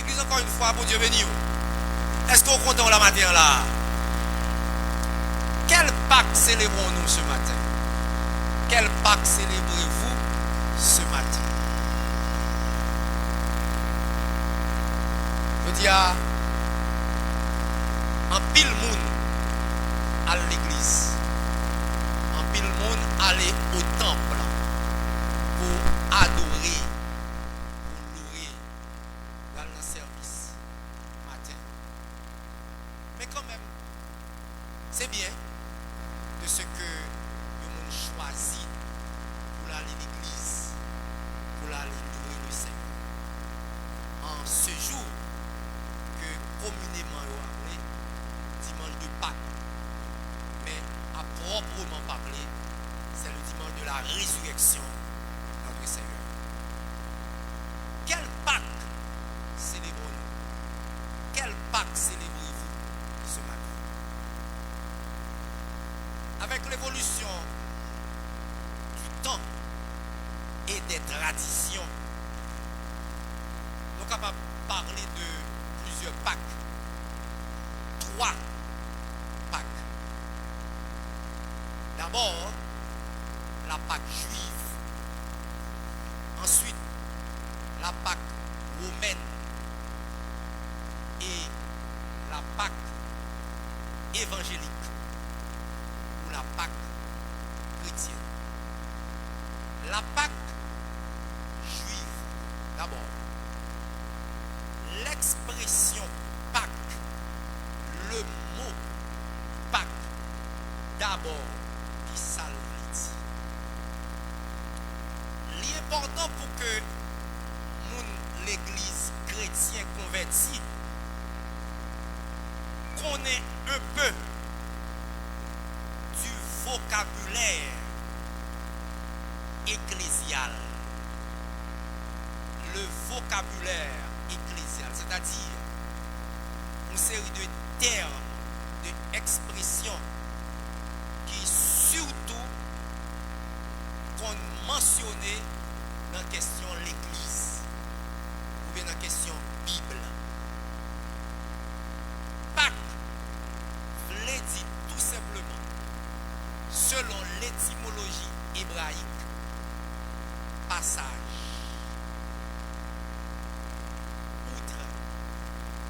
l'église encore une fois, pour Dieu béni. Est-ce qu'on compte la matin là? Quel Pâques célébrons-nous ce matin? Quel Pâques célébrez-vous ce matin? Je dis à un pile monde à l'église, un pile monde aller au temple pour adorer, pour louer dans le service matin. Mais quand même, c'est bien de ce que le monde choisit pour aller à l'église, pour aller louer le Seigneur. En ce jour que communément appelé dimanche de Pâques, mais à proprement parler, c'est le dimanche de la résurrection de notre Seigneur. Quel Pâques célébrons-nous? Quel Pâques célébrez-vous ce matin? Avec l'évolution du temps et des traditions, nous sommes capables de parler de plusieurs Pâques. 3 Pâques. D'abord, la Pâque juive. Ensuite, la Pâque romaine. Et la Pâque évangélique. Ou la Pâque chrétienne. La Pâque juive, d'abord. L'expression Pâques, le mot Pâques, d'abord, qui s'allie. L'important pour que l'église chrétienne convertie connaisse un peu du vocabulaire ecclésial. Le vocabulaire ecclésial, c'est-à-dire une série de termes, d'expressions qui surtout qu'on mentionnait dans la question l'église ou bien dans la question Bible. Pâques veut dire tout simplement, selon l'étymologie hébraïque, passage.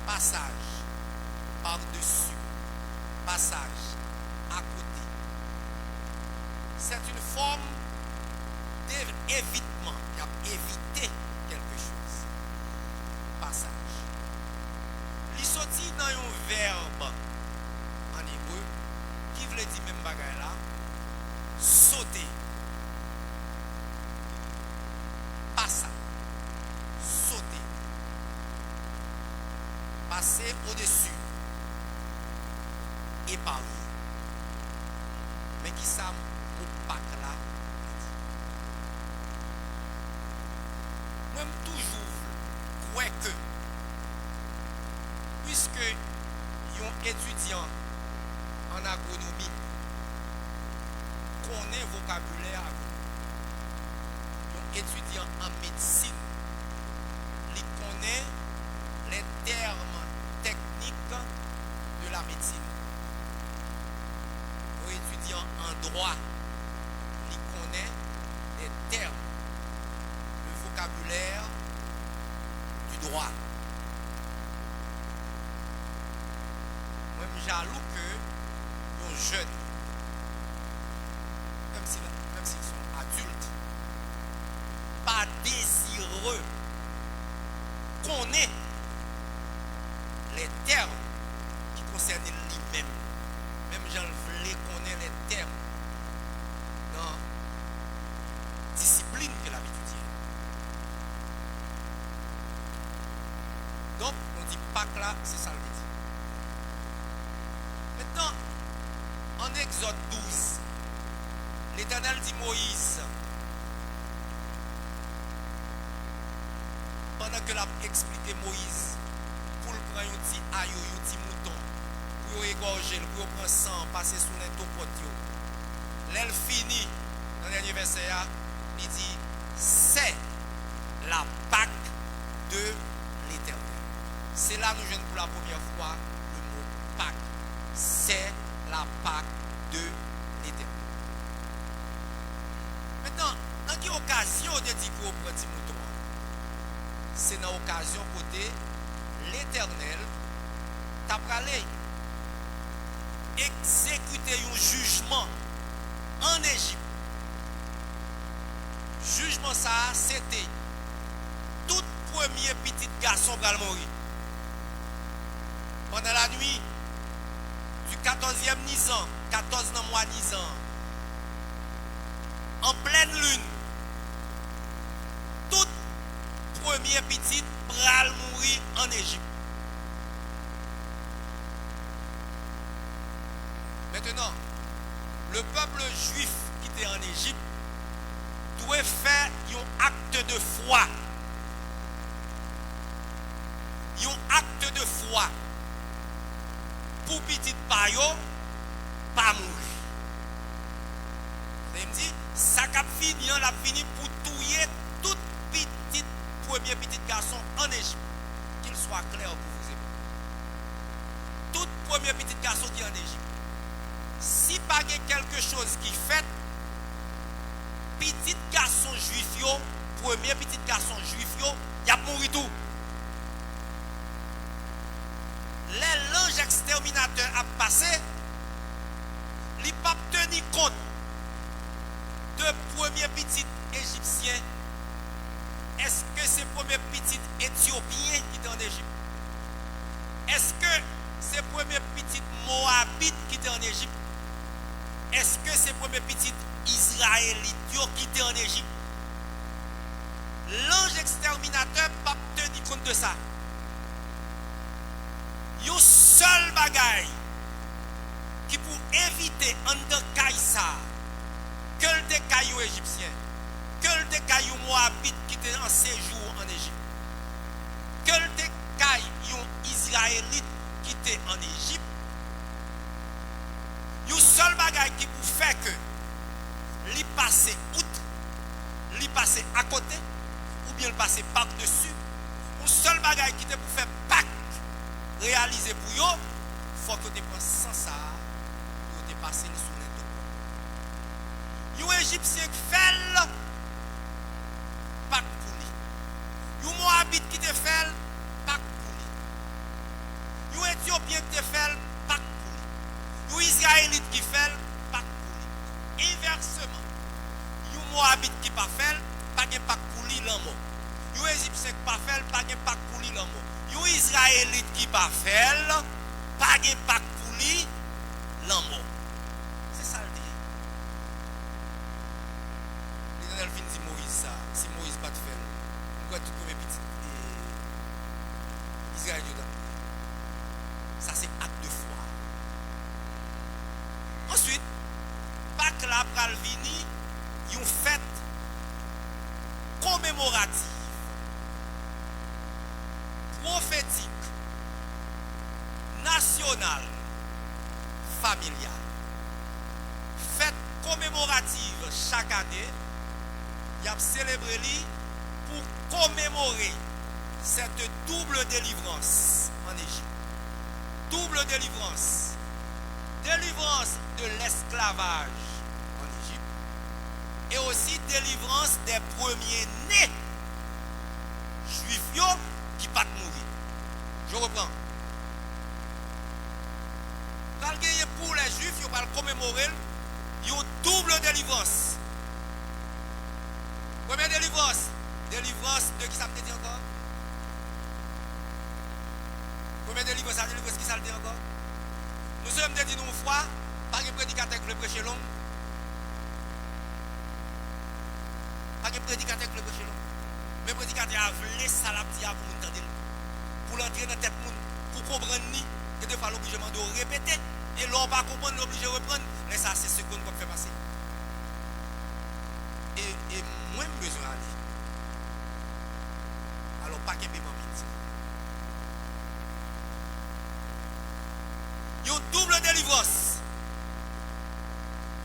Passage par-dessus, passage à côté. C'est une forme d'évitement, il y a éviter quelque chose. Passage. Il sortit dans un verbe en hébreu qui voulait dire même bagaille là, sauter. Passage. Sauter. Passer au-dessus et parler. Mais qui ça au Pâques là? Moi, toujours crois que, puisque un étudiant en agronomie connaît vocabulaire, un étudiant en médecine, il connaît les termes techniques de la médecine. Un étudiant en droit, il connaît les termes, le vocabulaire du droit. Moi, je suis jaloux que nos jeunes, même s'ils sont adultes, pas désireux, connaissent les termes qui concernent lui-même. Même Jean voulait connaître les termes dans la discipline que l'avait étudiée. Donc, on dit Pâques là, c'est ça le dit. Maintenant, en Exode 12, l'Éternel dit Moïse, pendant que l'a expliqué Moïse, pour le prendre un petit aïe, un petit mouton, pour égorger, pour prendre sang, passer sous les topotes. L'elle finit, dans le dernier verset, il dit, c'est la Pâque de l'Éternel. C'est là que nous jouons pour la première fois le mot Pâques. C'est la Pâque de l'Éternel. Maintenant, dans quelle occasion de dire qu'on prend petit mouton? C'est dans l'occasion côté l'Éternel t'a parlé exécuter un jugement en Égypte. Jugement ça, c'était tout premier petit garçon va mourir. Pendant la nuit du 14e Nisan, 14 mois Nisan, en pleine lune, tout premier petit bral mourir en Égypte. Maintenant, le peuple juif qui était en Égypte doit faire un acte de foi. Un acte de foi pour petit payo pas mourir. Vous me dit, ça cap fini, on a fini pour tuer tout petit premier petit garçon en Égypte. Qu'il soit clair pour vous aimer. Tout premier petit garçon qui est en Égypte. Si pas quelque chose qui fait, petit garçon juif, premier petit garçon juif, il a mouru tout. Les l'ange exterminateur a passé, il n'a pas tenu compte de premier petit égyptien. Est-ce que c'est premier petit éthiopien qui est en Égypte? Est-ce que c'est premier petit moabite qui est en Égypte? Est-ce que c'est premier petit israélite qui était en Égypte? L'ange exterminateur n'a pas tenu compte de ça. Il y a un seul bagaille qui pour éviter en de Kaïsar que le décaillou égyptien, que le décaillou moabite qui était en séjour en Égypte, que le décaillou israélite qui était en Égypte. Il y a un seul bagaille qui pour faire que l'y passer outre, l'y passer à côté, ou bien le passer par-dessus. Un seul bagaille qui te pour faire Pâques réaliser pour eux, il faut que tu penses sans ça, pour te passer sous les deux. Il y a un Égyptien qui fait le Pâques pour lui. Il y a un Moabite qui te fait le Pâques pour lui. Il y a un Éthiopien qui te fait le Pâques pour lui. Il y a un Israélite qui fait le Pâques pour lui. Inversement, il y a un Moabite qui pas fait, pas de Pâques pour lui l'amour. Il y a un Égyptien qui pas fait, pas de Pâques pour lui l'amour. Il y a un Israélite qui pas fait, pas de Pâques pour lui l'amour. C'est ça le dit. L'Éternel fin dit Moïse ça. Si Moïse pas de faire, pourquoi tout premier petit Israélite ça c'est acte de foi. Ensuite, Pâques la pral vini, yon fête commémorative, prophétique, nationale, familiale. Fête commémorative chaque année, y a célébré pour commémorer cette double délivrance en Égypte. Double délivrance. Délivrance de l'esclavage en Égypte et aussi délivrance des premiers-nés juifs qui ne pas mourir. Je reprends. Pour les juifs, ils vont commémorer une double délivrance. Première délivrance. Délivrance de qui ça me dit encore? Première délivrance, la délivrance qui ça me dit encore? Nous sommes dit une fois, pas de prédicateur qui le prêcher long. Pas de prédicateur qui le prêcher long. Mais le prédicateur a voulu ça la pour entendre. Pour l'entrer dans la tête, pour comprendre, que de fois l'obligement de répéter. Et l'on va comprendre, l'obligé de reprendre. Mais ça, c'est ce qu'on va faire passer. Et moins besoin d'aller. Alors, pas qu'il y ait il y a une double délivrance.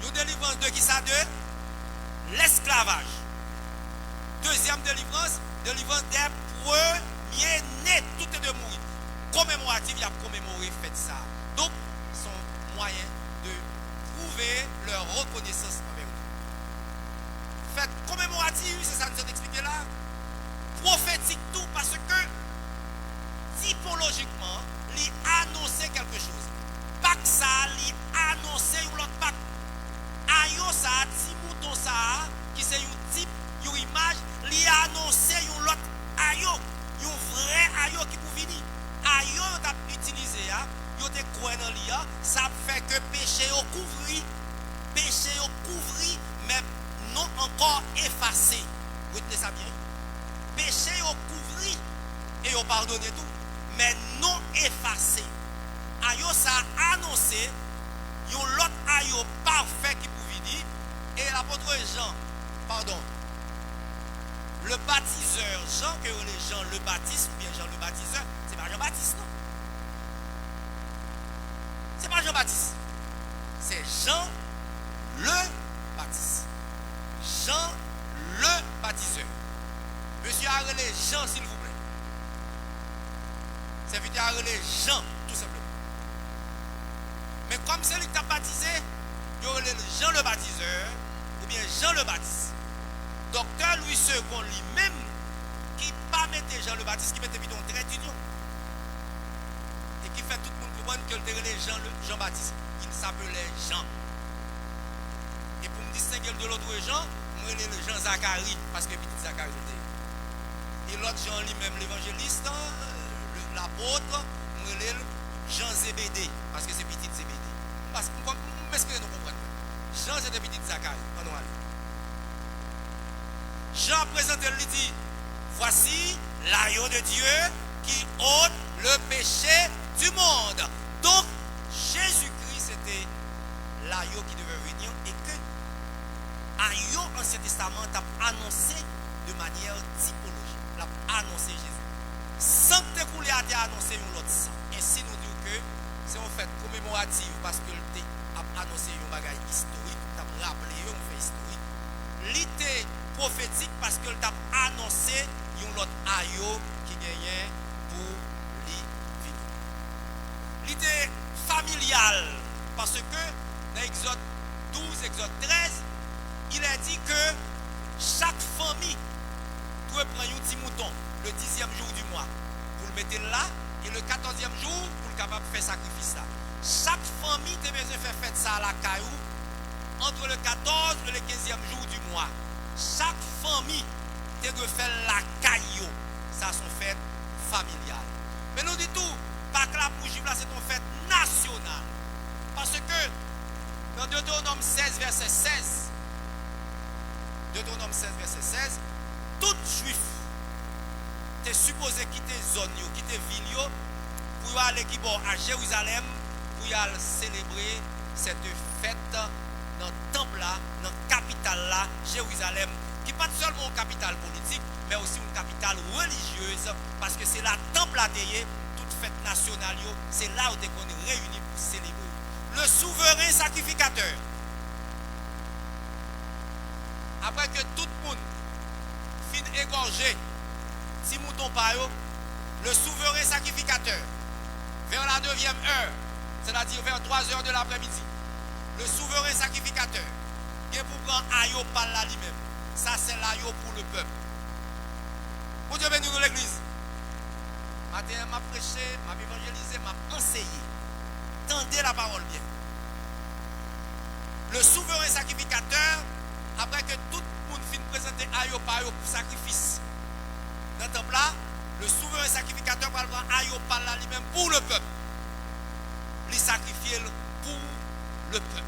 Il y a une délivrance de qui ça? De l'esclavage. Deuxième délivrance, délivrance des premiers-nés. Tout est de mourir. connaissance envers nous. Fête commémorative, c'est ça que nous avons expliqué là. Prophétique tout, parce que typologiquement, il annonçait quelque chose. Pas que ça, il annonçait une autre Pâques. Ayo ça, petit mouton ça, qui c'est un type, une image, il annonçait une autre ayo, un vrai ayo qui peut venir. Ayo, il a utilisé, il a quoi dans l'IA, ça fait que péché au couvri, mais non encore effacé. Retenez ça bien. Péché au couvri et au pardonné tout, mais non effacé. Ayo ça a annoncé, il y a l'autre ayo parfait qui peut venir, et l'apôtre Jean, le baptiseur, Jean que les gens le baptisent, ou bien Jean le baptiseur, c'est pas Jean-Baptiste, non? C'est pas Jean-Baptiste. C'est Jean le Baptiste. Jean le baptiseur. Monsieur a relé Jean, s'il vous plaît. Serviteur a relé Jean, tout simplement. Mais comme c'est lui qui t'a baptisé, il y aurait Jean le baptiseur, ou bien Jean le Baptiste. Docteur Louis II lui-même, qui pas mettait Jean le Baptiste, qui mettait plutôt un trait d'union. Et qui fait tout le monde comprendre que le Jean-Baptiste, il s'appelait Jean. Et pour me distinguer de l'autre Jean, moi je le Jean Zacharie, parce que petit Zacharie était. Et l'autre Jean lui-même, l'évangéliste, l'apôtre, moi je le Jean Zébédée, parce que c'est petit Zébédée. Parce que vous m'expliquez, nous comprenons. Jean c'était petit Zacharie. Jean présente, lui dit, voici l'agneau de Dieu qui ôte le péché du monde. Donc, Jésus-Christ, c'était l'agneau qui devait venir et que l'agneau, Ancien Testament, a annoncé de manière typologique. Il a annoncé Jésus. Sans que tu aies annoncé une autre sang. Ainsi, nous disons que c'est en fait commémorative parce que tu as annoncé un bagage historique, tu as rappelé un fait historique. L'ité prophétique parce que tu as annoncé un autre aïe qui gagnait pour lui. L'idée familiale parce que dans Exode 12, Exode 13, il a dit que chaque famille doit prendre un petit mouton le 10e jour du mois pour le mettre là et le 14e jour pour le capable de faire sacrifice là. Chaque famille a besoin de faire fête ça à la caillou entre le 14 et le 15e jour du mois. Chaque famille doit faire la caillou. Ça son fête familiale. Mais nous dit tout, pas que la pour juif là c'est une fête nationale. Parce que dans Deutéronome 16 verset 16, Deutéronome 16 verset 16, tout juif est supposé quitter zone, quitter ville pour aller à Jérusalem pour y aller célébrer cette fête dans le temple là, dans la capitale là, Jérusalem, qui n'est pas seulement une capitale politique, mais aussi une capitale religieuse, parce que c'est la temple à délier, toute fête nationale, c'est là où on est réunis pour célébrer. Le souverain sacrificateur. Après que tout le monde finit égorgé, si mouton pas le souverain sacrificateur, vers la 9e heure, c'est-à-dire vers 3 heures de l'après-midi, le souverain sacrificateur, qui est pour prendre aïe par là lui-même. Ça, c'est l'aïe pour le peuple. Pour Dieu béni dans l'église. Matin, m'a prêché, m'a évangélisé, m'a enseigné. Tendez la parole bien. Le souverain sacrificateur, après que tout le monde finit de présenter aïe par aïe pour sacrifice, dans le temple là, le souverain sacrificateur va prendre aïe par là lui-même pour le peuple. Il sacrifie pour le peuple.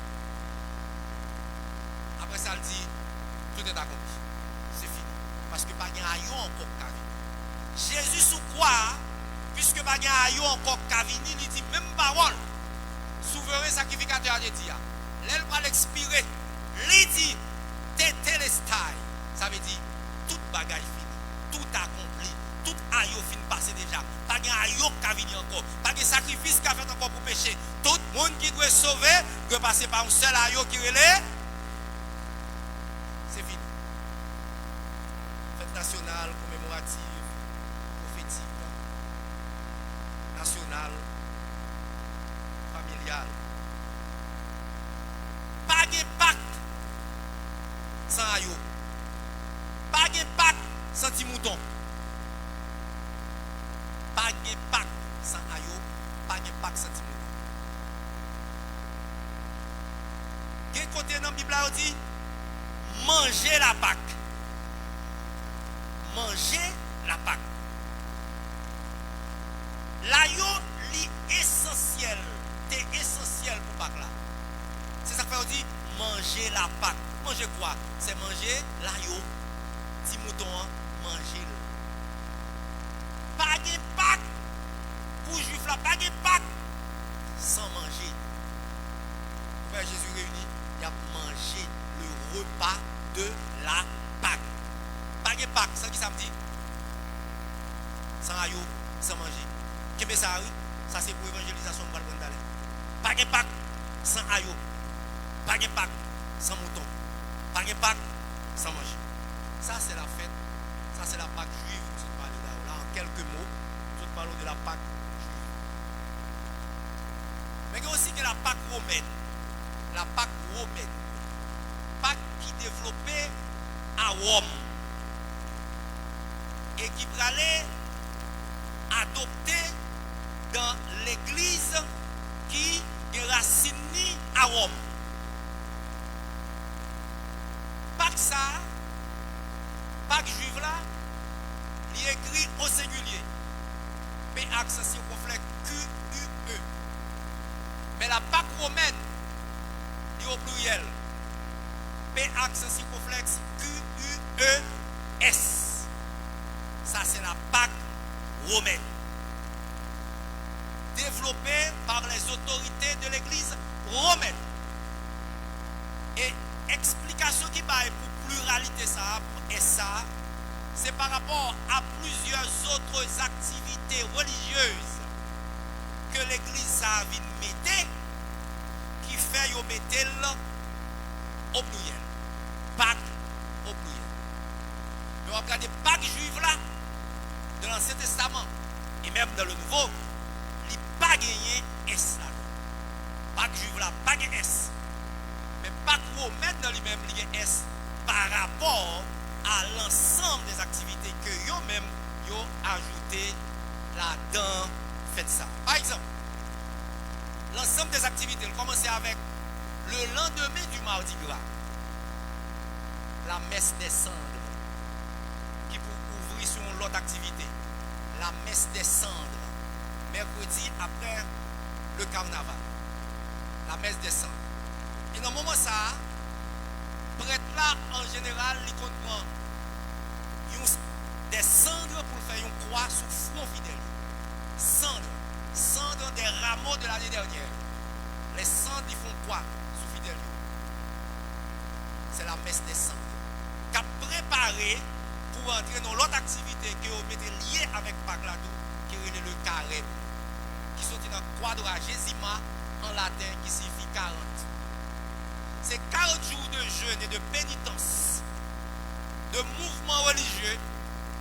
Après ça, il dit, tout est accompli. C'est fini. Parce que pas de aïe encore qu'à Jésus sous quoi, puisque pas de aïe encore qu'à venir, il dit même parole. Souverain sacrificateur a dit, l'aile va l'expirer. Il dit, tétélestai. Ça veut dire, tout bagage fini, tout accompli, tout aïe fin passé déjà. Pas de aïe qu'à venir encore. Pas de sacrifice qu'a fait encore pour pécher. Tout le monde qui doit sauver doit passer par un seul aïe qui relève. C'est fini. Fête nationale, commémorative, prophétique, nationale, familiale. Pas de pacte sans petit mouton. Pas de Pâques sans ayo, pas de Pâques sans petit mouton. Quel côté dans la Bible on dit manger la Pâque. Manger la Pâque. L'ayo est essentiel. C'est essentiel pour Pâques là. C'est ça que on dit manger la Pâque. Manger quoi? C'est manger l'ayo. Petit mouton, manger. Pas de Pâques pour juif là, pas de Pâques sans manger. Frère Jésus réuni, il a mangé le repas de la Pâque. Pas de Pâques, sans qui ça me dit? Sans ayo, sans manger. Qu'est-ce que ça oui? Ça c'est pour l'évangélisation de Balbandale. Pas de Pâques sans ayo. Pas de Pâques sans mouton. Pas de Pâques sans manger. Ça c'est la fête. Ça c'est la Pâque juive. Là, en quelques mots, nous parlons de la Pâque juive. Mais il y a aussi que la Pâque romaine. La Pâque romaine. Pâque qui développait à Rome. Et qui allait adopter dans l'église qui est racine à Rome. Pâque ça, Pâque juive là, il est écrit au singulier. P accent circonflexe Q-U-E. Mais la Pâque romaine, il est au pluriel. P accent circonflexe Q-U-E-S. Ça c'est la Pâque romaine. Développée par les autorités de l'église romaine. Et explication qui va pour pluralité ça, pour ça, c'est par rapport à plusieurs autres activités religieuses que l'église a mettre qui fait yo mettre au pluriel. Pâques au pluriel. Mais on regarde Pâques juive là, de l'Ancien Testament, et même dans le Nouveau, il n'y a pas gagné S là. Pâques juive là, pas gagné S. Mais Pâques romaine dans lui-même, il y a S par rapport à l'ensemble des activités que eux-mêmes ont ajoutées là-dedans. Faites ça. Par exemple, l'ensemble des activités, on commence avec le lendemain du Mardi Gras, la messe des cendres, qui pour ouvrir sur l'autre activité, la messe des cendres, mercredi après le carnaval, la messe des cendres. Et dans le moment ça, prêtre là, en général, il comprend des cendres pour faire une croix sur front fidèle. Cendres des rameaux de l'année dernière. Les cendres, ils font quoi sur fidèle? C'est la messe des cendres. Qu'a préparé pour entrer dans l'autre activité que vous mettez liée avec Pagladou, qui est le carême, qui sont dans quadragésima en latin, qui signifie 40. C'est 40 jours de jeûne et de pénitence, de mouvement religieux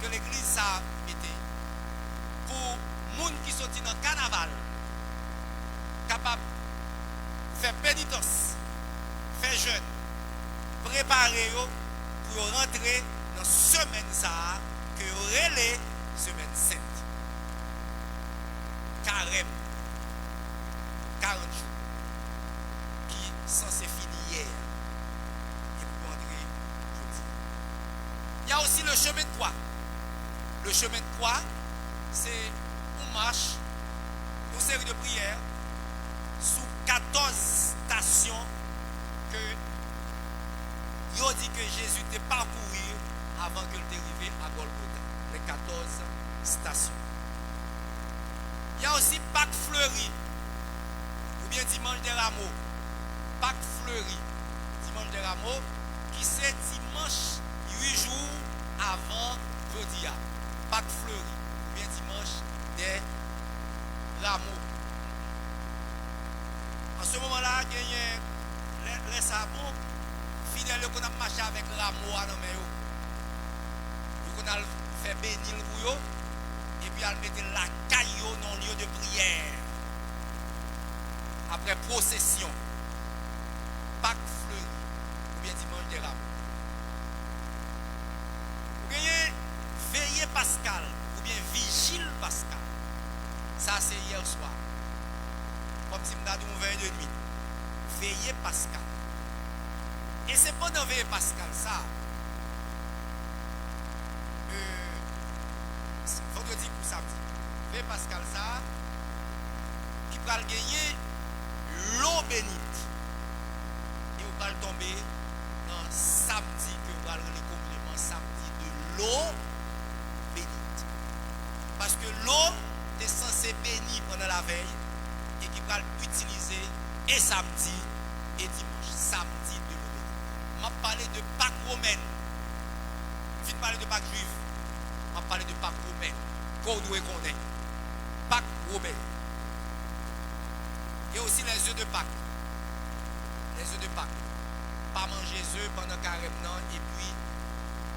que l'Église a mis pour les gens qui sont dans le carnaval, capables de faire pénitence, faire jeûne, préparer pour rentrer dans la semaine que vous relais semaine sainte. Carême, 40 jours, qui sont censés finir hier. Et pour entrer jeudi. Il y a aussi le chemin de croix. Le chemin de croix, c'est une marche, une série de prières sous 14 stations que il dit que Jésus était parcouru avant qu'il arrive à Golgotha. Les 14 stations. Il y a aussi Pâques fleuri, ou bien dimanche des rameaux. Pâques fleuri, dimanche des rameaux, qui c'est dimanche 8 jours avant jeudi. Pâques fleuri, ou bien dimanche des rameaux. En ce moment-là, il y a les savons fidèles qu'on a marché avec rameau à l'homme. Qu'on a fait bénir pour eux. Et puis elle mettait la caillou dans le lieu de prière. Après procession. Pâques fleuri. Ou bien dimanche des rameaux. Vous voyez pascal ou bien vigile pascal. Ça c'est hier soir. Comme si je me disais 22 nuit. Veillez pascal. Et c'est pendant veillez pascal ça. Vendredi ou samedi. Veillez pascal ça. Qui va gagner l'eau bénite. Et vous allez tomber dans samedi que vous allez le complément samedi de l'eau bénite. Parce que l'eau est censée bénir pendant la veille et qui va l'utiliser et samedi et dimanche. Samedi de l'eau bénite. Je vais parler de Pâques romaine. Je vais parler de Pâques juive. Je vais parler de Pâques romaine. Qu'on doit connaître. Pâques romaine. Il y a aussi les œufs de Pâques. Les œufs de Pâques. Pas manger œufs pendant carême non, et puis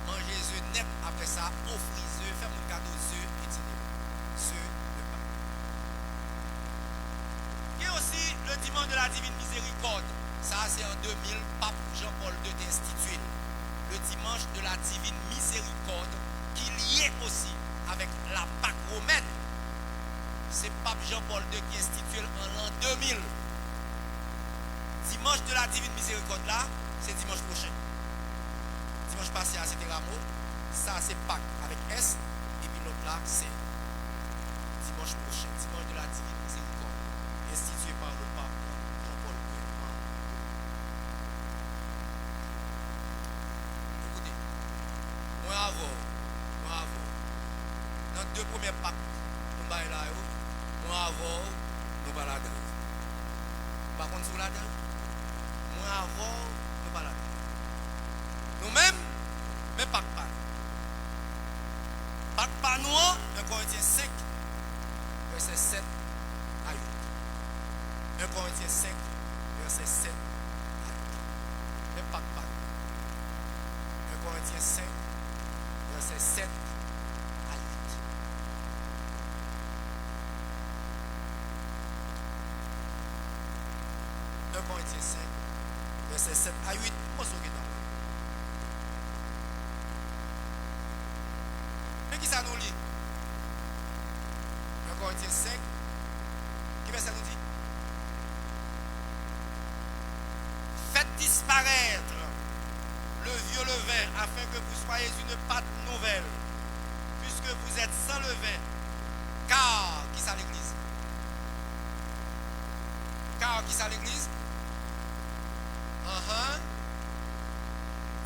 manger œufs net après ça, offrir œufs, faire mon cadeau œufs, etc. Œufs de Pâques. Il y a aussi le dimanche de la divine miséricorde. Ça c'est en 2000, pape Jean-Paul II institué. Le dimanche de la divine miséricorde qui lié aussi avec la Pâque romaine. C'est pape Jean-Paul II qui institue en l'an 2000. Dimanche de la divine miséricorde là, c'est dimanche prochain. Dimanche passé c'était Rameau. Ça c'est Pâques avec S. Et puis l'autre là c'est dimanche prochain. Dimanche de la divine miséricorde. Institué par le pape Jean-Paul II. Écoutez. Moi avant. Dans deux premiers Pâques, nous baillons là. Moi avant, nous pas la dedans. Par contre, sous la dedans, moi avant, nous pas la dedans. Nous-mêmes, mais pas pas. Pas pas nous, 1 Corinthiens 5, verset 7 à 8. 1 Corinthiens 5, verset 7 à 8. Mais pas pas. 1 Corinthiens 5, verset 7 à 8. 1 Corinthiens 5, verset 7 à 8, moi ce qui est dans là. Mais qui ça nous lit? 1 Corinthiens 5, qui verset nous dit? Faites disparaître le vieux levain afin que vous soyez une pâte nouvelle, puisque vous êtes sans levain. Car, qui ça l'église? Car, qui ça l'église?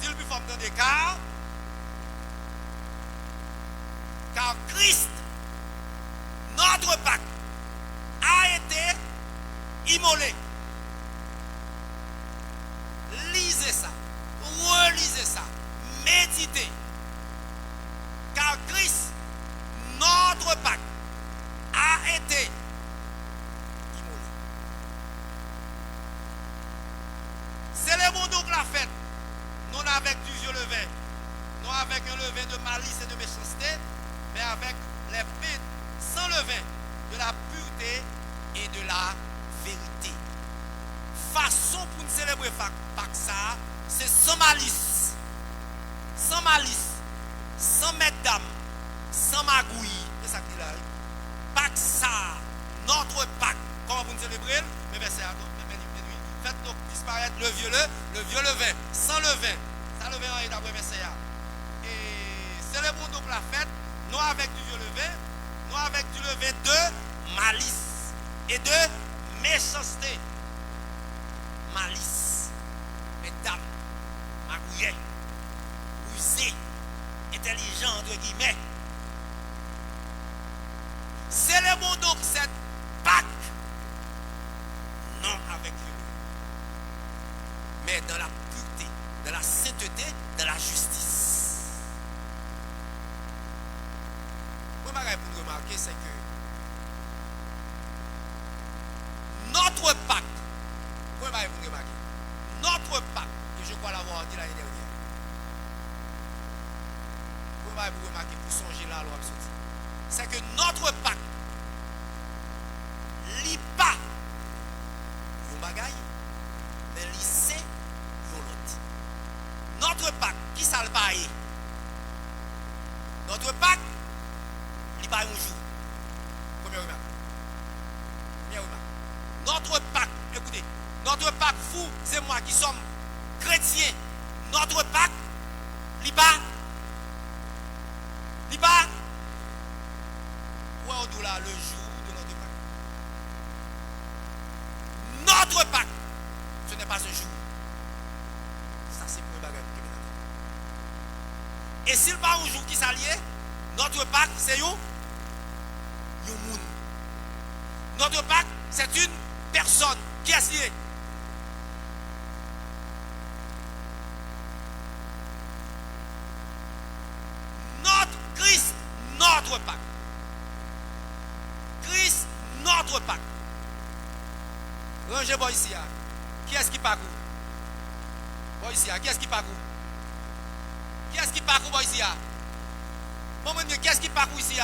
Dis le plus fort dans des car Christ, notre Pâques, a été immolé. Lisez ça, relisez ça, méditez. Car Christ, notre Pâques, a été immolé. Célébrons donc la fête, non avec du vieux levain, non avec un levain de malice et de méchanceté, mais avec les pains sans levain, de la pureté et de la vérité. Façon pour nous célébrer Pâques ça, c'est sans malice, sans mesdames, sans magouille. C'est ça qu'il a. Pâques ça, notre Pâques. Comment vous nous célébrez? Mais verset à faites donc disparaître le vieux levain, sans levain. Ça levain est d'après verset. Et célébrons donc la fête, non avec du vieux levain, non avec du levain de malice et de méchanceté. Malice, mesdames, magouillet, rusé, intelligent, entre guillemets. Célébrons donc cette Pâques, non avec Dieu, mais dans la pureté, dans la sainteté, dans la justice. Moi, ma pour nous remarquer, c'est que notre Pâques, moi, ma pour nous remarquer, notre Pâques, et je crois l'avoir dit l'année dernière, moi, ma pour remarquer, pour songer là, alors, c'est que notre Pâques lit pas vos bagailles, mais lycée vos lots. Notre Pâques, qui ça le paye? Notre Pâques, il va un jour. Première remarque. Première remarque. Notre Pâques, écoutez, notre Pâques, vous et moi qui sommes chrétiens, notre Pâques, il va, où est-on là le jour de notre Pâques? Notre Pâques, ce n'est pas un jour. Ça, c'est pour le bagage. Et s'il va un jour qui s'allie, notre Pâques, c'est un monde. Notre Pâques, c'est une personne qui est liée. Notre Christ, notre Pâques. Christ, notre Pâques. Rangez-moi ici. Qui est-ce qui parcourt? Bon ici, qui est-ce qui parcourt? Qui est-ce qui parcourt ici? Bon, qui est-ce qui parcourt ici?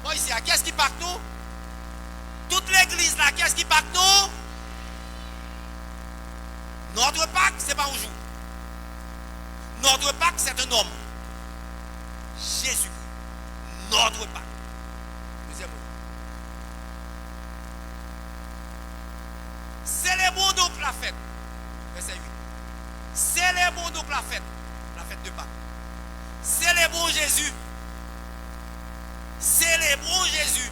Bon ici, qui est-ce qui parcourt? Toute l'église là, qui est-ce qui parcourt nous? Notre Pâques, ce n'est pas un jour. Notre Pâques, c'est un homme. Jésus. Notre Pâques. Deuxième mot. Célébrons donc la fête. Verset 8. Célébrons donc la fête de Pâques. Célébrons Jésus. Célébrons Jésus.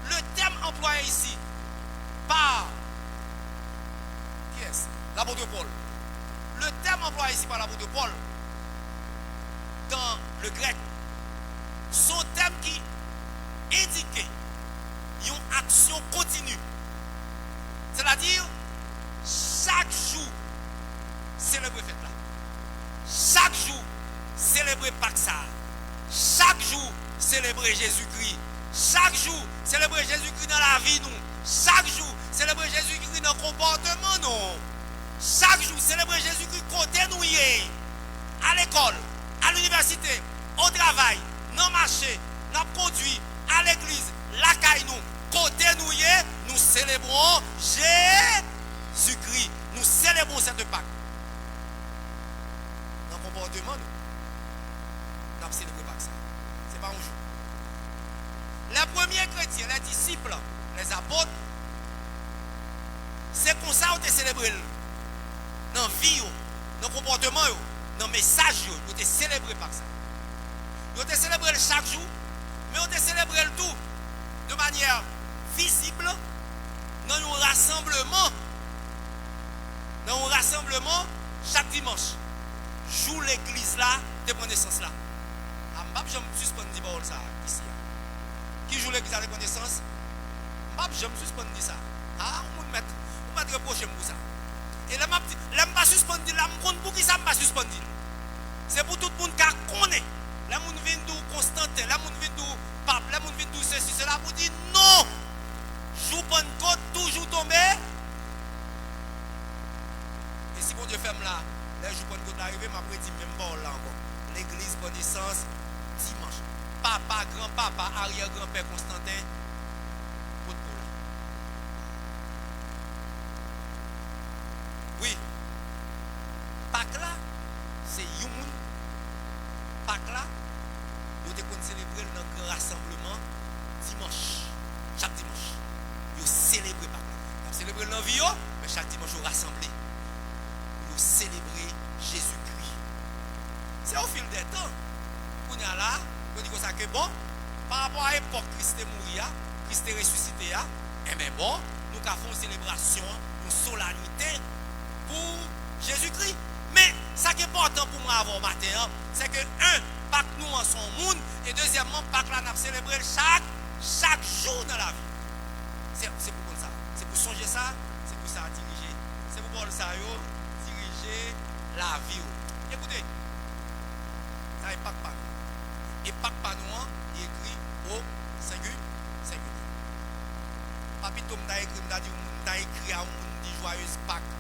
Le terme employé ici par qui est-ce? L'apôtre Paul. Le terme employé ici par l'apôtre Paul dans le grec, son terme qui indique une action continue. C'est-à-dire, chaque jour, célébrer fête là. Chaque jour, célébrer Pâques ça. Chaque jour, célébrer Jésus-Christ. Chaque jour, célébrer Jésus-Christ dans la vie, nous. Chaque jour, célébrer Jésus-Christ dans le comportement, nous. Chaque jour, célébrer Jésus-Christ côté nous y est. À l'école, à l'université, au travail, dans le marché, dans le conduit, à l'église, la caille nous. Côté nous y est, nous célébrons Jésus-Christ. Nous célébrons cette Pâques. Dans le comportement, nous avons célébré Pâques. Ce n'est pas un jour. Les premiers chrétiens, les disciples, les apôtres, c'est comme ça qu'on a célébré. Dans la vie, dans le comportement, dans le message, on a célébré Pâques. On a célébré chaque jour, mais on a célébré le tout de manière visible dans un rassemblement. Dans un rassemblement chaque dimanche. Joue l'église là, de prendre naissance là. Je me suspends de dire ça ici. Qui joue l'église à la connaissance? Je me suspends de dire ça. Ah, on va me reprocher pour ça. Et là, je ne suis pas suspendre, pour qui ça ne suis pas suspendre? C'est pour tout le monde qui connaît. Les gens viennent d'où Constantin, les gens viennent d'où Pape, les gens viennent d'où ceci, cela pour dire non. Joue bonne côte, toujours tomber. Et si mon Dieu ferme là, les joue bonne côte arriver, m'a prédit même pas là encore. L'église connaissance dimanche. Papa, grand-papa, arrière-grand-père Constantin, pour là. Oui. Pâques là, c'est Youn. Pâques là, nous devons célébrer dans un grand rassemblement dimanche. Chaque dimanche. Nous célébrons Pâques là. Nous célébrons dans la vie, mais chaque dimanche nous rassemblons. Nous célébrons Jésus-Christ. C'est au fil des temps. On est là, on dit que bon, par rapport à l'époque Christ est mort, Christ est ressuscité, et bien bon, nous avons une célébration, une solennité pour Jésus-Christ. Mais ce qui est important pour moi avant matin, c'est que, un, Pâques nous en son monde, et deuxièmement, Pâques là, nous avons célébré chaque jour dans la vie. C'est pour ça. C'est pour songer ça, c'est pour ça diriger. C'est pour voir ça, diriger la vie. Écoutez, ça est Pâques pas nous. Et Pâques pas nous, il est écrit au singulier. Papito m'a écrit, m'a écrit à un monde de joyeuse Pâques,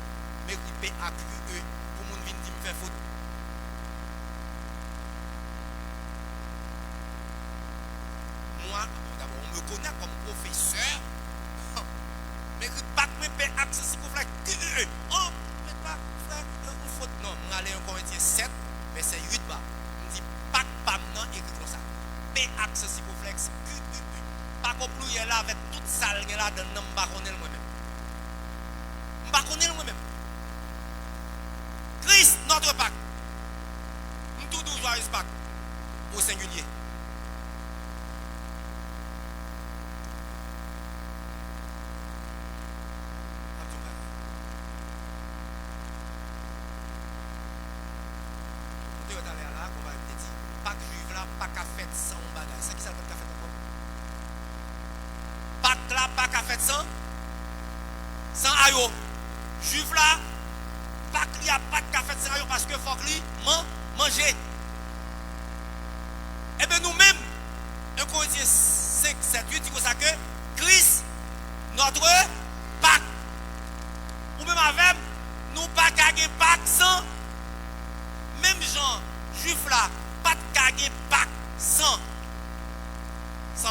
mais il peut accueillir pour mon venir me faire faute. Moi, d'abord, on me connaît comme professeur, mais Pâques me peut accès pour faire oh, mais pas faire une faute. Non, je vais aller en Corinthiens 7, verset 8 bas. On dit Pâques axe circonflexe. Pas compris là avec toute salle là dans ne pas connaître moi-même. Je ne pas connaître moi-même. Christ, notre Pâques. Nous tous joyeux Pâques au singulier. Pâques juif là, pas qu'à faire sans bagage. C'est qui ça le fait encore? Pâques là, pas qu'à faire sans ayo. Juif là, Pâques il n'y a pas qu'à faire sans ayo parce que faut qu'il manger. Et bien nous-mêmes, 1 Corinthiens 5, 7, 8 dit ça que Christ, notre Pâques. Ou même avec nous pas qu'à Pâques sans même gens juif là. Pas de cagé Pâques sans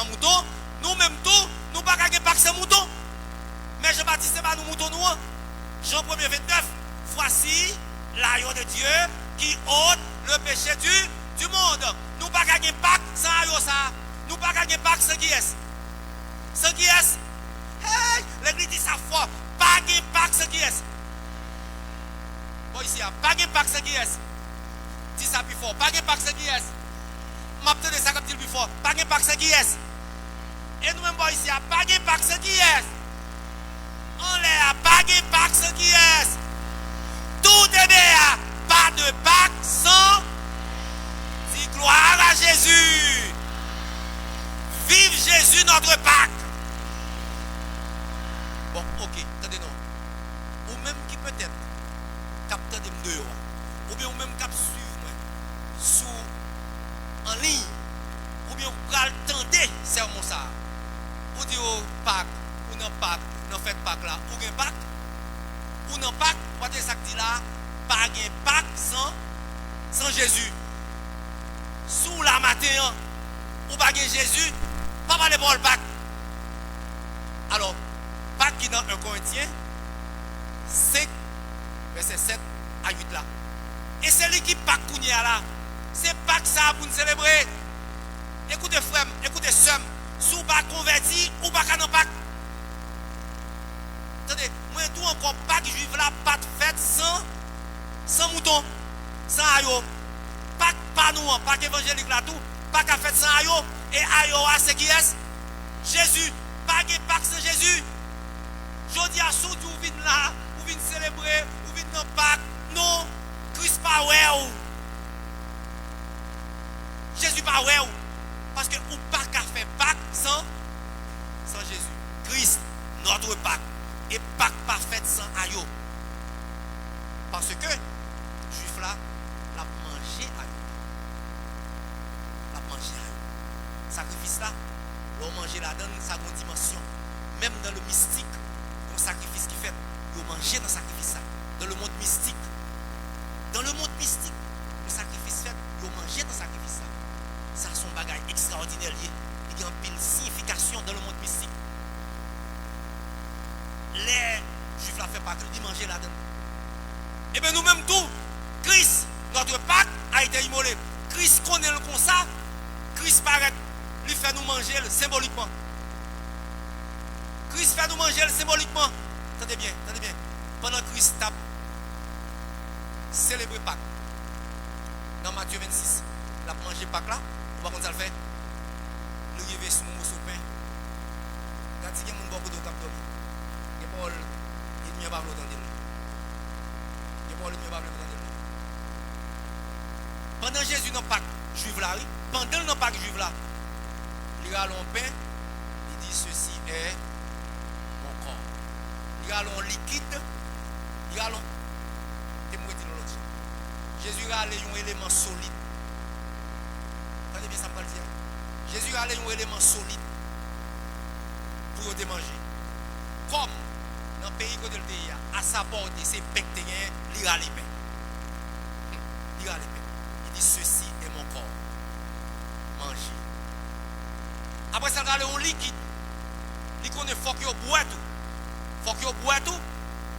mouton. Nous-mêmes tout, nous pas cagé Pâques sans mouton. Mais Jean-Baptiste, c'est pas nous moutons nous. Jean 1er 29. Voici l'agneau de Dieu qui ôte le péché du monde. Nous pas cagé Pâques sans agneau ça. Nous pas cagé Pâques sans qui est. Sans qui est. Hey, l'église dit ça fort. Pas de Pâques sans qui est. Bon ici, pas de Pâques sans qui est. Dis ça plus fort. Pas de Pâques sans qui est. M'attendez ça comme dit plus fort. Pas de Pâques sans qui est. Et nous-mêmes, ici, pas de Pâques sans qui est. On l'air pas de Pâques sans qui est. Tout est bien. Pas de Pâques sans. Dis gloire à Jésus. Vive Jésus notre Pâques. Bon, ok, attendez-nous. Ou même qui peut-être capte des deux. Ou bien ou même cap suivre sous en ligne. Ou bien vous pral tendre sermon ça. Ou dire Pâques, ou non Pâques, non faites Pâques là, ou gen Pâques, ou non Pâques, what est ça que dit là, pas gen Pâques sans Jésus. Sous la matin, ou pas gen Jésus, pas parler pour le Pâques. Alors, Pâques qui dans 1 Corinthiens 5, verset 7 à 8 là. Et c'est l'équipe Pâques qu'on y a là. C'est Pâques ça pour nous célébrer. Écoutez frère, écoutez soeur, si vous pas converti ou pas qu'à Pâques. Attendez, moi tout encore Pâques juif là, pas de fête sans mouton, sans ayo. Pâques pas nous, Pâques évangélique là tout, Pâques à fête sans ayo. Et ayo c'est qui est? Jésus. Pâques sans Jésus. Je dis à ceux qui viennent là, ou viennent célébrer, ou viennent dans Pâques. Non, Christ pas ouais. Jésus pas ouais. Parce que ou pas qu'à faire Pâques sans Jésus. Christ, notre Pâques. Et Pâques pas fait sans ayo. Parce que juif là, l'a mangé ayo. L'a mangé ayo. Sacrifice là, l'on manger là donne sa grande dimension. Même dans le mystique, un sacrifice qui fait, l'on manger dans le sacrifice là. Dans le monde mystique. Dans le monde mystique, le sacrifice fait, l'on manger dans le sacrifice là. Ça son bagage extraordinaire lié. Il y a une pile signification dans le monde mystique. Les juifs la fait pas que ils manger là-dedans. Et bien nous-mêmes tout, Christ, notre Pâques a été immolé. Christ connaît le comme ça. Christ paraît, lui fait nous manger symboliquement. Christ fait nous manger symboliquement. Attendez bien, attendez bien. Pendant que Christ tape, célébrer Pâques. Dans Matthieu 26, il a mangé Pâques là. Par contre, ça le fait. Le rivet sous mon morceau de pain. Quand il y a un beaucoup de cap d'homme, il y a pas il n'y a pas l'autre dans l'île. Il n'y a pas le dans l'île. Pendant Jésus n'a pas juif là, pendant le pas juif là, il a un pain, il dit ceci est mon corps. Il a un liquide, il a un. Jésus a un élément solide. Attendez bien ça me dire. Jésus a un élément solide pour te manger. Comme dans le pays où il est, à sa portée, c'est pectéen, il a les pains. Il a les pains. Il dit ceci est mon corps. Mangez. Après ça, il a un liquide. Il connaît faut qu'il boit tout. Faut qu'il boit tout.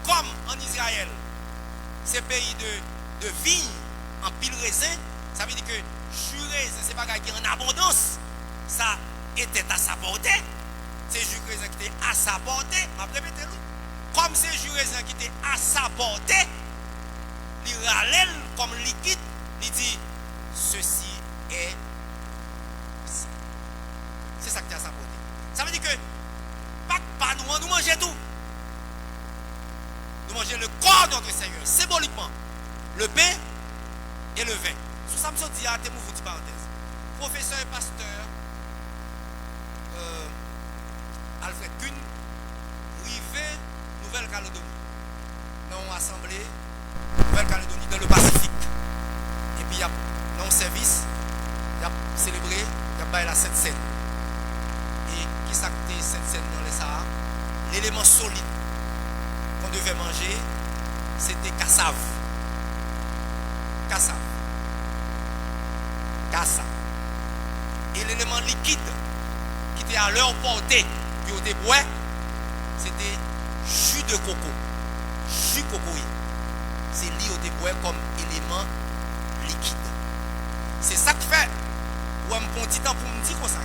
Comme en Israël, c'est pays de vigne en pile raisin. Ça veut dire que jus raisin, c'est pas qui est en abondance. ça était à sa portée. C'est jus raisin qui était à sa portée. Je vais répéter. Comme c'est jus raisin qui était à sa portée, il râle comme liquide, il dit ceci est possible. C'est ça qui est à sa portée. Ça veut dire que pas nous mangeons tout. Nous mangeons le corps de notre Seigneur, symboliquement. Le pain et le vin. Sous ça, je me dis, à tes mouvements de parenthèse. Professeur et pasteur Alfred Kuhn, rivé Nouvelle-Calédonie. Dans une assemblée Nouvelle-Calédonie dans le Pacifique. Et puis, il y a dans un service, il a célébré, il y a la Sainte Seine. Et qui s'actait Sainte Seine dans les Sahara? L'élément solide qu'on devait manger, c'était cassave. Cassave. Cassave. Et l'élément liquide qui était à leur portée, qui était bois, c'était jus de coco. Jus coco. C'est lié au bois comme élément liquide. C'est ça que fait. Ou un bon petit temps pour me dire comme ça.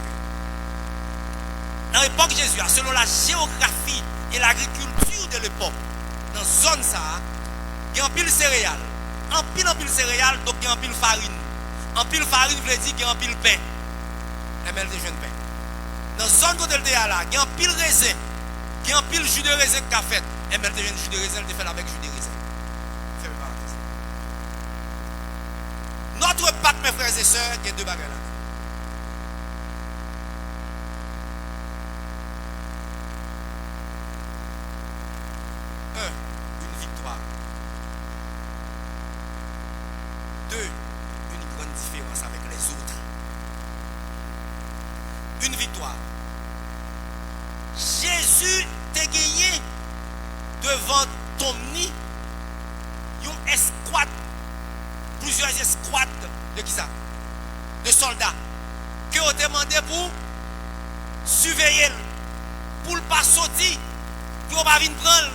Dans l'époque de Jésus, selon la géographie et l'agriculture de l'époque, dans la zone ça, il y a un pile céréales. En pile céréales, donc il y a un pile farine. En pile farine veut dire qu'il y a un pile pain. ML de jeune pain. Dans la zone où il y a là, il y a un pile raisin. Il y a un pile jus de raisin qu'a fait. ML de jeune jus de raisin, il fait avec jus de raisin. Notre pâte, mes frères et sœurs, il y a deux bagages là. Une victoire. Deux, une grande différence avec les autres. Une victoire. Jésus t'a gagné devant ton nid une escouade, plusieurs escouades de qui ça? De soldats qui ont demandé pour surveiller, pour ne pas sortir, pour ne pas venir prendre.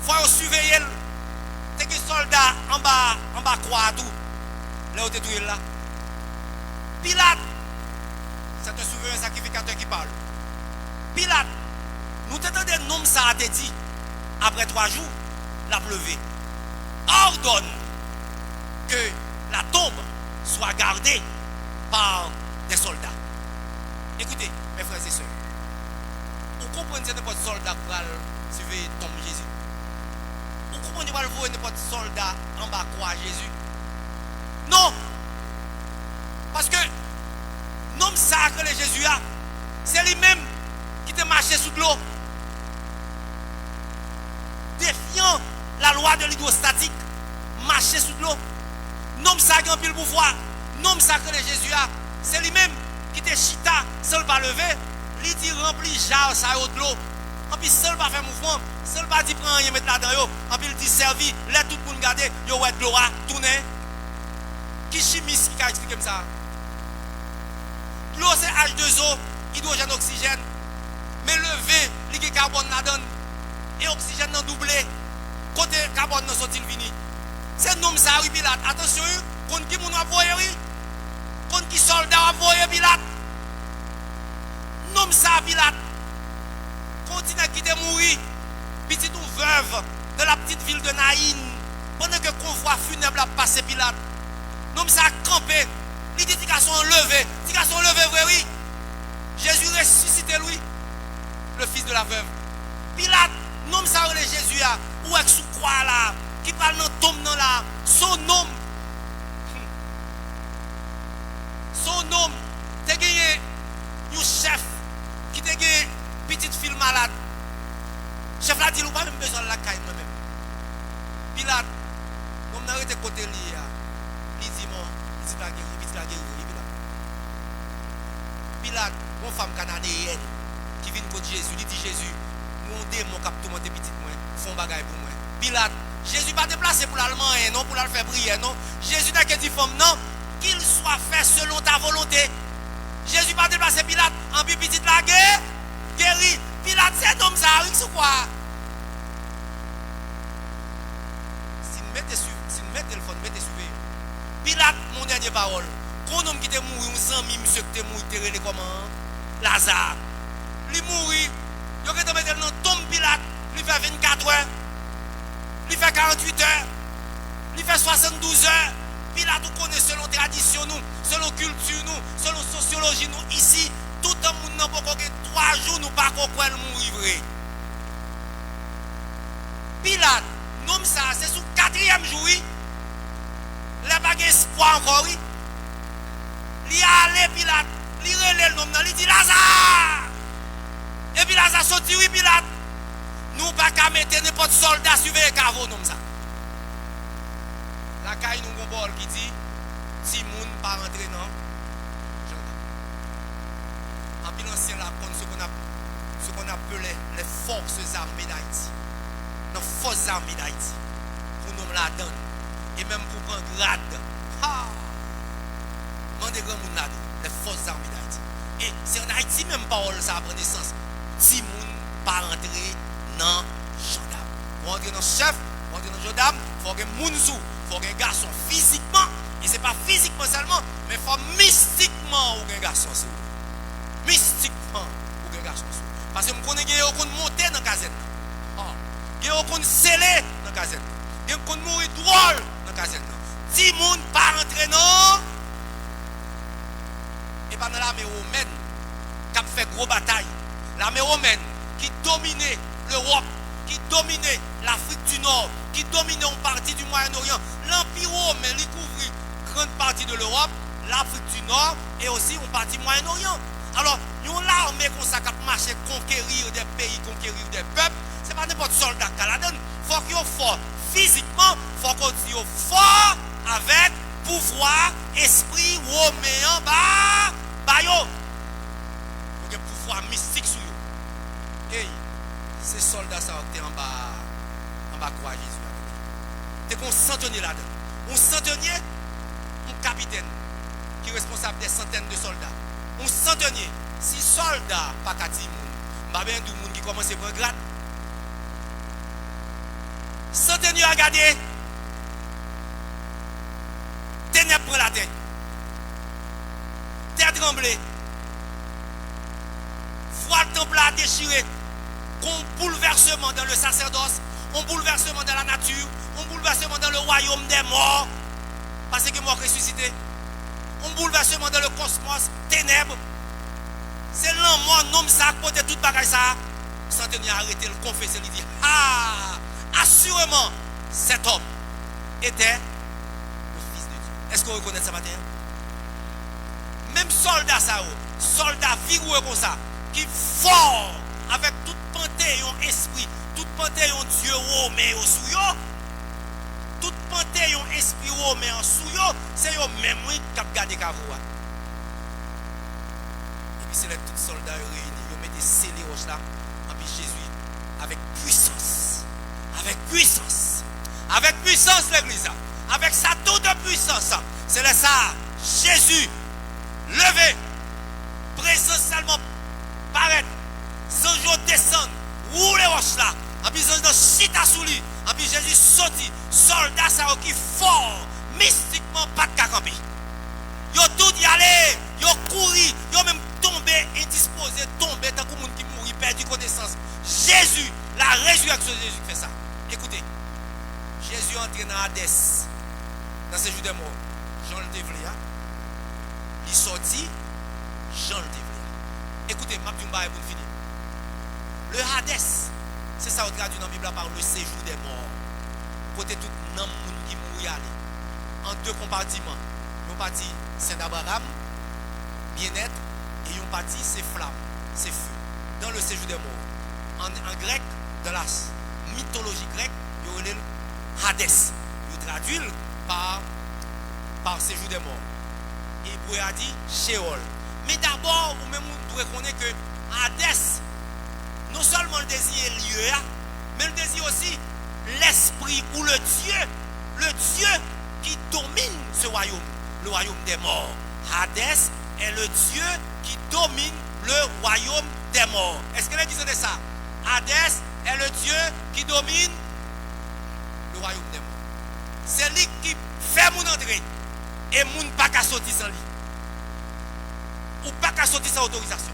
Il faut surveiller. C'est que les soldats en bas croient tout. Là où tu es là. Pilate, c'est un souverain sacrificateur qui parle. Pilate, nous t'entendons un nom ça a été dit. Après 3 jours, la pleuvé. Ordonne que la tombe soit gardée par des soldats. Écoutez, mes frères et sœurs, vous comprenez que n'importe soldat pour surveiller la tombe de Jésus. Vous comprenez pas le n'importe soldat en bas croire Jésus. Non! Parce que l'homme sacré que Jésus a, c'est lui-même qui te marché sous l'eau. Défiant la loi de l'hydrostatique, marcher sous l'eau. L'homme sacré en pile pouvoir, l'homme sacré que Jésus a, c'est lui-même qui te chita, seul pas lever, lui dit rempli jar ça de l'eau. En plus, seul pas faire mouvement, seul pas dit prendre rien mettre là-dedans, en plus il dit servi, là tout le monde garder, yo ouais de l'eau à tourner. Qui chimiste qui a expliqué comme ça? L'eau c'est H2O, hydrogène, oxygène. Mais le V, il y a carbone là-dedans. Et oxygène non doublé. Côté carbone non sorti le vini. C'est nom ça, oui, Pilate. Attention, contre qui moun a voyé, oui. Contre qui soldat a voyé, Pilate. Nom ça, Pilate. Continue qui te mourir. Petite ou veuve de la petite ville de Naïn. Pendant que le convoi funèbre a passé, Pilate. Nom ça a campé. L'éducation levé. L'éducation levé, vrai, oui. Jésus ressuscité, lui. Le fils de la veuve. Pilate, nom ça, Jésus, ou est-ce sous croix là, qui parle dans tombe dans là, son nom. Son nom, t'es gagné un chef qui t'a gagné petite fille malade. Chef là dit, ou pas même besoin de la caille moi-même. Pilate, nom n'a arrêté côté lui, il dit, mon, il dit la guerre, il dit la guerre, Pilate, une femme canadienne qui vient contre Jésus, il dit Jésus, mon démon cap tout monter petit moi, font bagaille pour moi. Pilate, Jésus pas déplacé pour l'allemand non pour la faire prier non. Jésus n'a qu'à dire femme non, qu'il soit fait selon ta volonté. Jésus pas déplacé Pilate en plus petite la guerre, guéri. Pilate c'est homme ça, oui c'est quoi? Si nous mettez le téléphone, mettez suivez. Pilate mon dernière parole. Quand homme qui était mort, on s'en mis monsieur qui est mort, il comment? Lazare. Il mourit. Il a mettre dans tombe Pilate. Il fait 24 heures. Il fait 48 heures. Il fait 72 heures. Pilate, nous connaît selon tradition, nous, selon culture, nous, selon sociologie, nous, ici, tout le monde n'a pas 3 jours, nous pas quoi le mourir vrai. Pilate, nom ça, c'est sous 4e jour, oui. Il n'a pas d'espoir encore, oui. Il a allé, Pilate, il relève le nom, il dit Lazare. Et puis Lazare sorti, oui, Pilate. Nous pas qu'à mettre n'importe soldat sur le caveau, nom ça. La caille nous avons bol qui dit si moun pas rentrer non. En pile ancien là ce qu'on appelait les forces armées d'Haïti. Les forces armées d'Haïti. Pour nous la donne. Et même pour prendre grade. Mandez grand moun là les forces armées d'Haïti. Et c'est en Haïti même parole ça prend naissance. Si moun pas rentrer dans gendarme. Pour rentrer dans chef, pour rentrer dans gendarme, il faut que moun sou. Il faut un garçon physiquement, et ce n'est pas physiquement seulement, mais il faut mystiquement un garçon. Mystiquement un garçon. Parce que je connais qu'il y a monter dans la caserne. Il y a sceller dans la caserne. Il y a mourir drôle dans la caserne. Si le monde pas rentrer non, et pas dans l'armée romaine qui a fait gros bataille. L'armée romaine qui dominait l'Europe, qui dominait l'Afrique du Nord, qui dominait une partie du Moyen-Orient. L'Empire romain lui couvrit une grande partie de l'Europe, l'Afrique du Nord et aussi une partie du Moyen-Orient. Alors, nous avons l'armée comme ça qui a marché conquérir des pays, conquérir des peuples. Ce n'est pas n'importe soldat qui la donne. Il faut qu'il soit fort physiquement, il faut qu'il soit fort avec pouvoir, esprit romain, bah, yo. Il faut un pouvoir mystique sur eux. Hey, ces soldats ça ont été en bas croix Jésus. C'est qu'on centenier là-dedans. Un centenier, un capitaine qui est responsable des centaines de soldats. Un centenier, si soldat pas qu'à 10 moun, bien tout le monde qui commence à prendre grade. Centenier a gardé. Ténèbres prend la tête. Terre tremblée. Voile temple a déchiré. Un bouleversement dans le sacerdoce, un bouleversement dans la nature, un bouleversement dans le royaume des morts, parce que mort ressuscité, un bouleversement dans le cosmos, ténèbres. C'est l'homme, nom ça, côté tout bagaille ça. Centenier a arrêté, le confessé, il dit assurément, cet homme était le Fils de Dieu. Est-ce que vous reconnaissez ça matin? Même soldat ça, soldat vigoureux comme ça, qui fort avec tout panthéon esprit, tout panthéon Dieu romain au souyo, tout panthéon esprit romain en souyo, c'est eux même qui ont gardé Kavoua. Et puis c'est les tous soldats réunis, ils mettent des scellés roches là, et puis Jésus avec puissance, l'église, avec sa toute puissance, c'est là ça, Jésus levé, présence seulement paraître. Sans jour descendre, roule les roches là, en puis dans chita sous lui, en puis Jésus sorti, soldat ça qui fort, mystiquement pas de camper. Yo tout y aller, yo couru, yo même tombé, indisposé, tombé, tant que monde qui mourit, perdu connaissance. Jésus, la résurrection de Jésus fait ça. Écoutez, Jésus entré dans Hadès, dans ce jour des morts, Jean le Dévléa, il sorti, Jean le Dévléa. Écoutez, ma petite baille pour finir. Le Hadès, c'est ça qu'on traduit dans la Bible par le séjour des morts. Côté tout le monde qui mourit en 2 compartiments. Une partie c'est d'Abraham, bien-être, et une partie c'est flamme, c'est feu. Dans le séjour des morts. En grec, dans la mythologie grecque, il y a le Hadès. Il traduit par séjour des morts. Et il a dit Sheol. Mais d'abord, vous-même, vous devez reconnaître que Hadès, non seulement le désir est lieu, mais le désir aussi l'esprit ou le Dieu qui domine ce royaume, le royaume des morts. Hadès est le Dieu qui domine le royaume des morts. Est-ce que vous avez dit ça? Hadès est le Dieu qui domine le royaume des morts. C'est lui qui fait mon entrée et mon pas qu'à sortir sans lui. Ou pas qu'à sortir sans autorisation.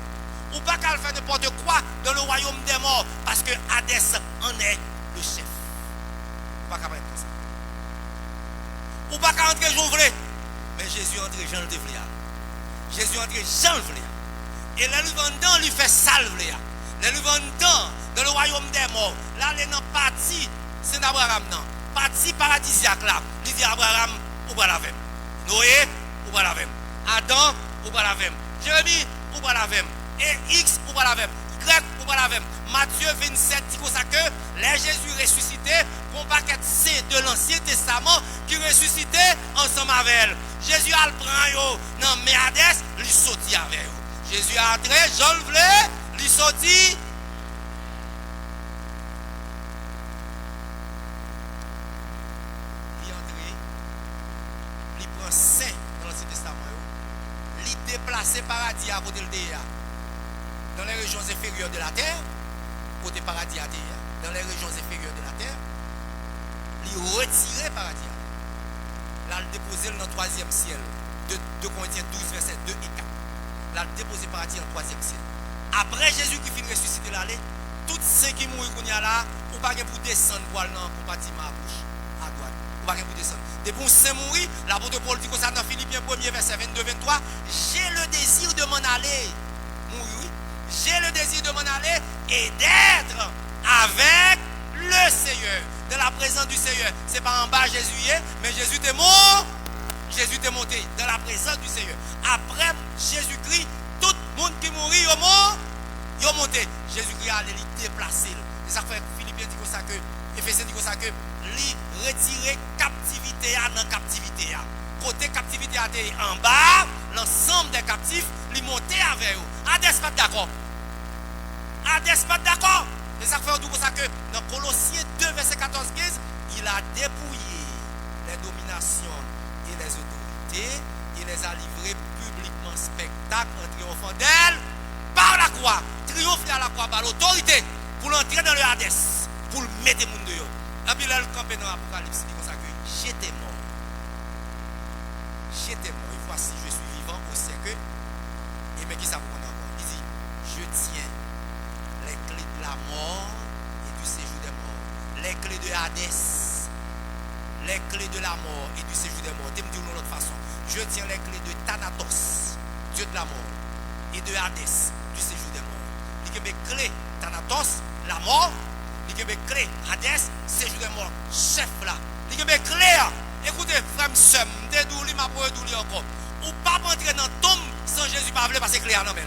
Ou pas qu'à faire n'importe quoi dans le royaume des morts. Parce que Hadès en est le chef. Ou pas qu'à faire comme ça. Ou pas qu'à entrer Jean voulait. Mais Jésus entre Jean le voulait. Jésus entre Jean le voulait. Et là, lui vendant, lui fait salve. Là, lui vendant dans le royaume des morts. Là, les non parti, c'est d'Abraham. Non. Parti paradisiaque là. Il dit Abraham, ou pas la même. Noé, ou pas la même. Adam, ou pas la même. Jérémie, ou pas la même. Et X, ou pas la même. Y, ou pas la même. Matthieu 27 dit comme ça que les Jésus ressuscité pour pas qu'être saint de l'Ancien Testament qui ressuscité ensemble avec elle. Jésus a le prend non mais Hadès, il sorti avec eux. Jésus a entré, Jean le voulait, il sorti. Il est entré, il prend saint dans l'Ancien Testament. Il déplacé paradis à côté de l'Éa. Dans les régions inférieures de la terre, côté paradis à terre, dans les régions inférieures de la terre, il retiré paradis. Là, il déposé dans le troisième ciel, de 2 Corinthiens 12, verset 2 et 4. Là, il déposé paradis dans le troisième ciel. Après Jésus qui finit ressusciter l'aller, tous ceux qui mourent là, ou pas pour descendre pour aller dans le compartiment à gauche, à droite. Ou pas pour descendre. Depuis qu'on s'est mourir, l'apôtre Paul dit que ça dans Philippiens 1er, verset 22-23, j'ai le désir de m'en aller. Mourir. J'ai le désir de m'en aller et d'être avec le Seigneur. De la présence du Seigneur. Ce n'est pas en bas Jésus y est, mais Jésus est mort. Jésus est monté dans la présence du Seigneur. Après Jésus-Christ, tout le monde qui mourit est mort, il est monté. Jésus-Christ a allé le déplacer. Et ça fait Philippiens dit comme ça que, Éphésiens dit comme ça que, lui retirer captivité à dans captivité. Côté captivité à en bas, l'ensemble des captifs, lui monter avec eux. Hadès pas d'accord. Hadès pas d'accord. Et ça fait comme ça que dans Colossiens 2, verset 14-15, il a dépouillé les dominations et les autorités, il les a livrées publiquement spectacle en triomphant d'elle par la croix. Triompher à la croix par l'autorité pour l'entrer dans le Hadès, pour le mettre le monde dehors. La Bible campé dans l'Apocalypse dit comme ça que j'étais mort. J'étais mort. Et voici, je suis vivant au siècle. Et mais qui ça vous encore? Il dit, je tiens les clés de la mort et du séjour des morts. Les clés de Hadès. Les clés de la mort et du séjour des morts. Je me dis de l'autre façon. Je tiens les clés de Thanatos, Dieu de la mort, et de Hadès, du séjour des morts. Il y a mes clés, Thanatos, la mort. Il y a mes clés, Hadès, séjour des morts. Chef là. Il y a mes clés. Écoutez, frère, soeur, je vais vous dire encore. Ou pas entrer dans le tombe sans Jésus pas parce que clé à l'homme.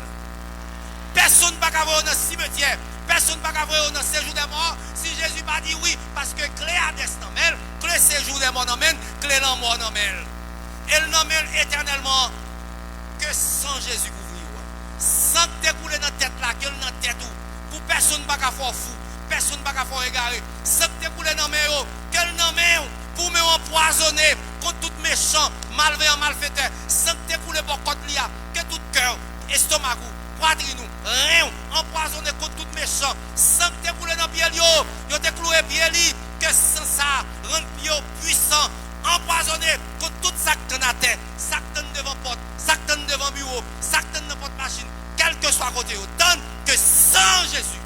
Personne ne peut avoir dans le cimetière. Personne ne peut avoir dans le séjour des morts. Si Jésus pas dit oui, parce que clé à destin, clé séjour des morts, clé dans mort, elle n'emmène éternellement que sans Jésus couvrir. Sans te couler dans la tête là, qu'elle dans la tête où. Pour personne ne peut faire fou. Personne ne peut faire égaré. Sans te couler dans la main, qu'elle dans la main pour me empoisonner contre tout méchant, malveillant, malfaiteur. Sans te couler pour contre l'IA, que tout cœur, estomac, poitrine, rien, empoisonné contre tout méchant. Sans te couler dans le pied, yo te cloué pied, que sans ça, rendre pied puissant, empoisonné contre tout ça que tu as terre, ça que tu devant porte, ça que tu devant bureau, ça que tu dans porte machine, quel que soit côté, autant que sans Jésus.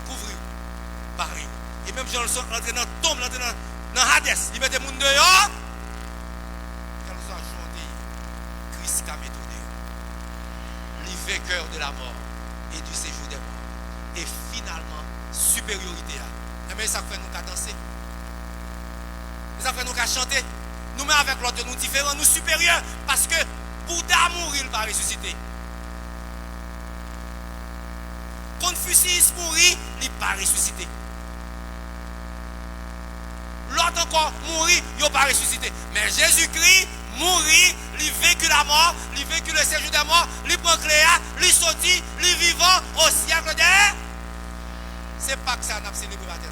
Couvrir, barrer. Et même Jean le son rentré dans la tombe, rentré dans Hadès, il met des gens dehors. Quand nous avons chanté, Christ a méthode, le vainqueur de la mort et du séjour des morts. Et finalement, supériorité. Mais ça fait nous qu'à danser. Ça fait nous qu'à chanter. Nous mettons avec l'autre, nous différents, nous supérieurs. Parce que Bouddha mourit, il va ressusciter. Confucius mourit, il va ressusciter. L'autre encore mourit, il ne va pas ressusciter. Mais Jésus-Christ mourit, il vécu la mort, il vécu le séjour des morts, il prend Cléa, il sorti, il vivant au siècle des. C'est pas que ça n'a pas célébré matin.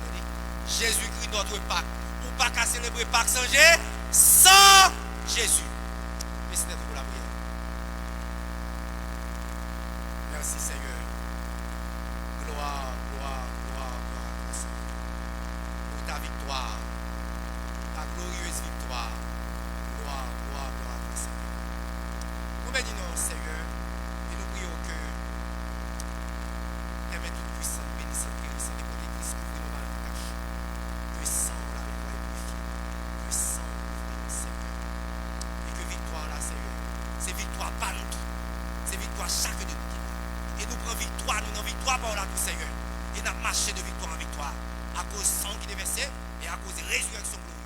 Jésus-Christ notre Pâques. Ou pas qu'à célébrer Pâques sans Jésus. Mais c'était pour la prière. Merci Seigneur. Gloire, gloire, gloire, gloire. Pour ta victoire. Ta glorieuse victoire. Gloire, gloire, gloire, Seigneur. dans victoire, nous dans victoire par là tout Seigneur. Et nous marché de victoire en victoire. À cause du sang qui est versé et à cause de la résurrection glorieuse.